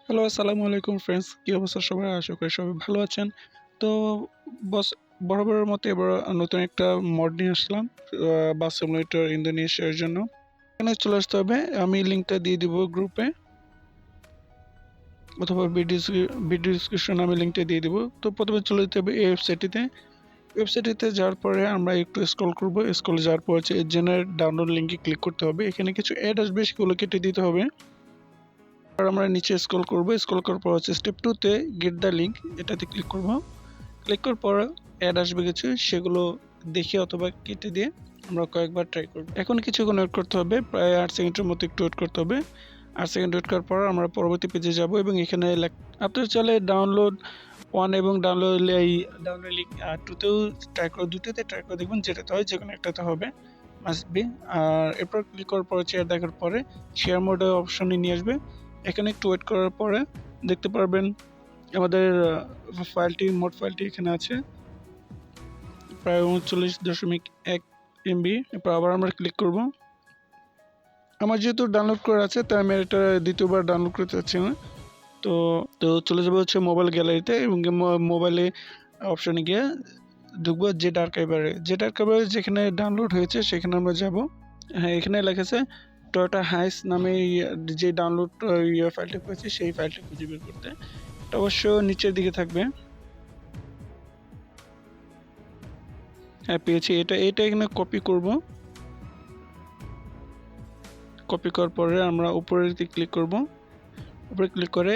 Hello, আসসালামু আলাইকুম friends. কি অবস্থা সবার? আশা করি সবাই ভালো আছেন। তো বস বরাবরের মতো এবার নতুন একটা মড নিয়ে আসলাম বাস সিমুলেটর ইন্দোনেশিয়ার জন্য। এখানে চলে আসতে হবে। আমি লিঙ্কটা দিয়ে দিব গ্রুপে অথবা ভিডিও ডিসক্রিপশনে আমি লিঙ্কটা দিয়ে দিব। তো প্রথমে চলে যেতে হবে এই ওয়েবসাইটটিতে যাওয়ার পরে আমরা একটু স্ক্রল করব। স্ক্রলে যাওয়ার পর হচ্ছে জেনারেট ডাউনলোড লিঙ্কে ক্লিক করতে হবে। এখানে কিছু অ্যাড আসবে, সেগুলো কেটে দিতে হবে। আর আমরা নিচে স্ক্রল করব। স্ক্রল করার পর হচ্ছে স্টেপ 2 তে গেট দ্য লিঙ্ক, এটাতে ক্লিক করব। ক্লিক করার পর অ্যাড আসবে কিছু, সেগুলো দেখে অথবা কেটে দিয়ে আমরা কয়েকবার ট্রাই করব। এখন কিছুক্ষণ ওয়েট করতে হবে, প্রায় 8 সেকেন্ডের মতো একটু ওয়েট করতে হবে। 8 সেকেন্ড ওয়েট করার পর আমরা পরবর্তী পেজে যাব এবং এখানে আপনার চলে ডাউনলোড 1 এবং ডাউনলোড লিঙ্ক 2 তেও ট্রাই করে, দুটোতে ট্রাই করে দেখবেন যেটাতে হয়, যেকোনো একটাতে হবে মাস্ট বি। আর এরপর ক্লিক করার পরে শেয়ার দেখার পরে শেয়ার মোড অপশনে নিয়ে আসবে। এখানে একটু ওয়েট করার পরে দেখতে পারবেন আমাদের মোট ফাইলটি এখানে আছে, প্রায় 39.1 MB। এরপর আবার আমরা ক্লিক করব। আমার যেহেতু ডাউনলোড করা আছে তাই আমি এটা দ্বিতীয়বার ডাউনলোড করতে চাচ্ছি না। তো তো চলে যাবো হচ্ছে মোবাইল গ্যালারিতে এবং মোবাইলে অপশনে গিয়ে ঢুকবো জেড আর্কাইভারে। যেখানে ডাউনলোড হয়েছে সেখানে আমরা যাব। হ্যাঁ, এখানে লেখা আছে টয়োটা হাইস নামে যে ডাউনলোড ফাইলটা করেছি সেই ফাইলটা খুঁজে বের করতে। এটা অবশ্য নিচের দিকে থাকবে। হ্যাঁ, পেয়েছি। এটা এখানে কপি করব। কপি করার পরে আমরা উপরের দিকে ক্লিক করব। উপরে ক্লিক করে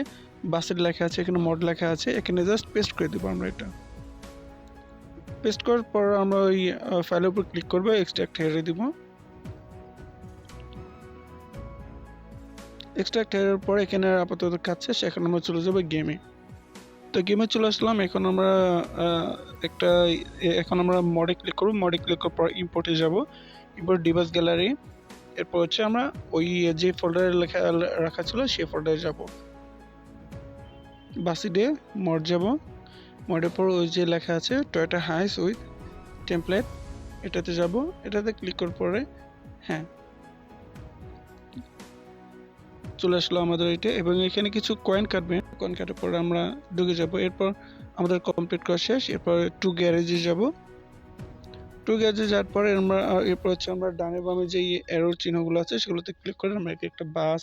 বাসের লেখা আছে, এখানে মড লেখা আছে, এখানে জাস্ট পেস্ট করে দেবো আমরা। এটা পেস্ট করার পর আমরা ওই ফাইলের উপর ক্লিক করব, এক্সট্রাক্ট হেয়ারে দিব। এক্সট্রাক্ট হেয়ারের পর এখানে আপাতত কাজ শেষ। এখন আমরা চলে যাবো গেমে। তো গেমে চলে আসলাম। এখন আমরা মডে ক্লিক করব। মডে ক্লিক করার পর ইম্পোর্টে যাব। Import device gallery. এরপর হচ্ছে আমরা ওই যে ফোল্ডারে লেখা রাখা ছিল সেই ফোল্ডারে যাব। বাসি দিয়ে মড যাব। মডের পর ওই যে লেখা আছে টয়োটা হাইস উইথ টেমপ্লেট, এটাতে যাব। এটাতে ক্লিক করার পরে হ্যাঁ চলে আসলো আমাদের এটা, এবং এখানে কিছু কয়েন কাটবে। কয়েন কাটার পরে আমরা ঢুকে যাব। এরপর আমাদের কমপ্লিট করা শেষ। এরপর টু গ্যারেজে যাব। টু গ্যারেজে যাওয়ার পরে এরপর হচ্ছে আমরা ডানে বামে যে অ্যারোর চিহ্নগুলো আছে সেগুলোতে ক্লিক করে আমরা একটা বাস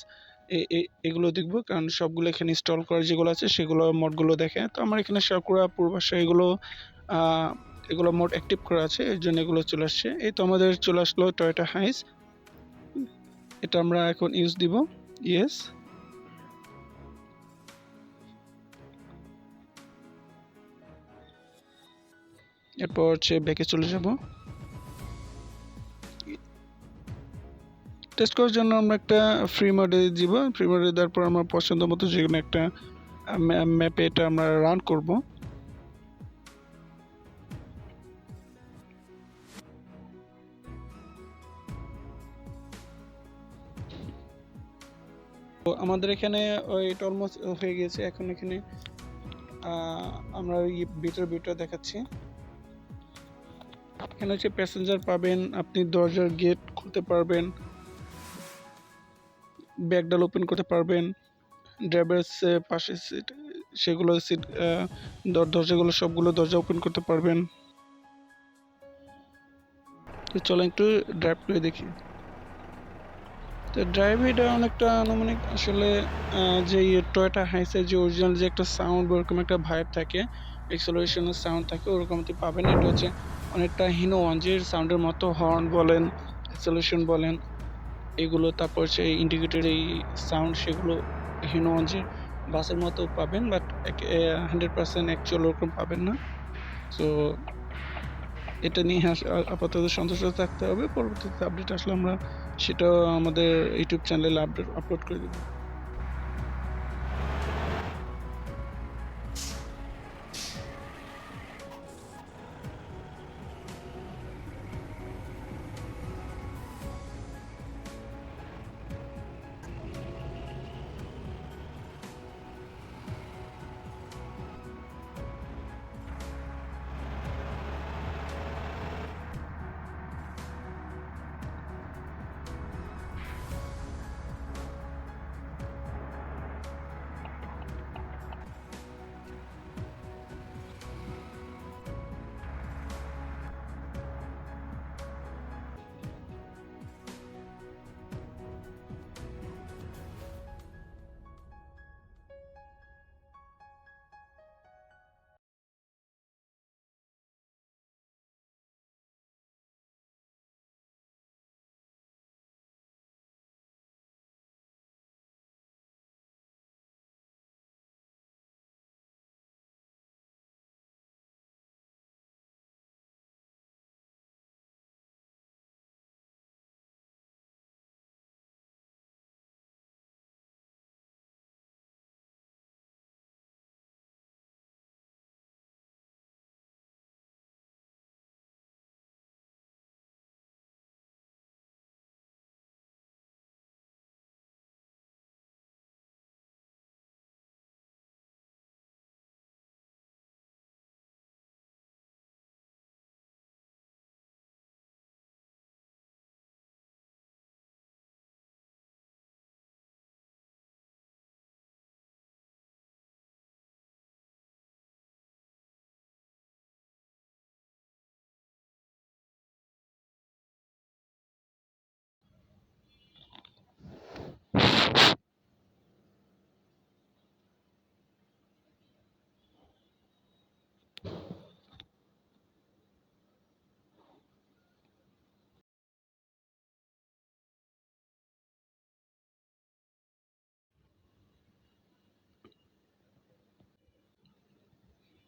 এগুলো দেখবো, কারণ সবগুলো এখানে ইনস্টল করা যেগুলো আছে সেগুলো মোডগুলো দেখে। তো আমার এখানে সাকুরা, পূর্বাশা এগুলো মোড অ্যাক্টিভ করা আছে, এর জন্য এগুলো চলে আসছে। এই তো আমাদের চলে আসলো টয়োটা হাইস। এটা আমরা এখন ইউজ দিব। ইয়েস। এরপর হচ্ছে ব্যাকে চলে যাব। টেস্ট করার জন্য আমরা একটা ফ্রি মোডে দিব। ফ্রি মোডে দেওয়ার পর আমার পছন্দ মতো যে কোনো একটা ম্যাপে এটা আমরা রান করব। তো আমাদের এখানে এটা অলমোস্ট হয়ে গেছে। এখন এখানে আমরা ভিতর দেখাচ্ছি। এখানে হচ্ছে প্যাসেঞ্জার পাবেন, আপনি দরজার গেট খুলতে পারবেন, ব্যাগডাল ওপেন করতে পারবেন, ড্রাইভারের পাশে সিট সেগুলো সিট দরজাগুলো সবগুলো দরজা ওপেন করতে পারবেন। তো চলো একটু ড্রাইভ করে দেখি। তো ড্রাইভ এটা অনেকটা আনুমানিক আসলে যে টয়োটা হাইসের যে অরিজিনাল যে একটা সাউন্ড, ওরকম একটা ভাইব থাকে, এক্সেলারেশনের সাউন্ড থাকে, ওরকমই পাবেন। এটা হচ্ছে অনেকটা হিনো ওয়ানজের সাউন্ডের মতো, হর্ন বলেন, এক্সেলারেশন বলেন এগুলো, তারপর সেই ইন্ডিকেটর এই সাউন্ড সেগুলো হিনো ওয়ানজের বাসের মতো পাবেন, বাট 100% অ্যাকচুয়াল ওরকম পাবেন না। সো এটা নিয়ে আপাতত সন্তুষ্ট থাকতে হবে। পরবর্তীতে আপডেট আসলে আমরা সেটা আমাদের ইউটিউব চ্যানেলে আপলোড করে দেব।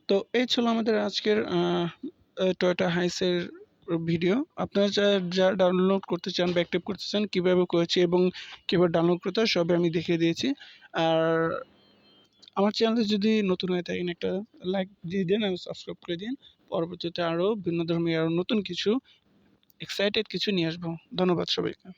তো এই ছিল আমাদের আজকের টয়োটা হাইসের ভিডিও। আপনারা যা ডাউনলোড করতে চান বা অ্যাক্টিভ করতে চান, কীভাবে করেছি এবং কীভাবে ডাউনলোড করতে হয় সবই আমি দেখিয়ে দিয়েছি। আর আমার চ্যানেলে যদি নতুন হয়ে থাকেন একটা লাইক দিয়ে দিন এবং সাবস্ক্রাইব করে দিন। পরবর্তীতে আরও ভিন্ন ধর্মী আরও নতুন কিছু এক্সাইটেড কিছু নিয়ে আসবো। ধন্যবাদ সবাইকে।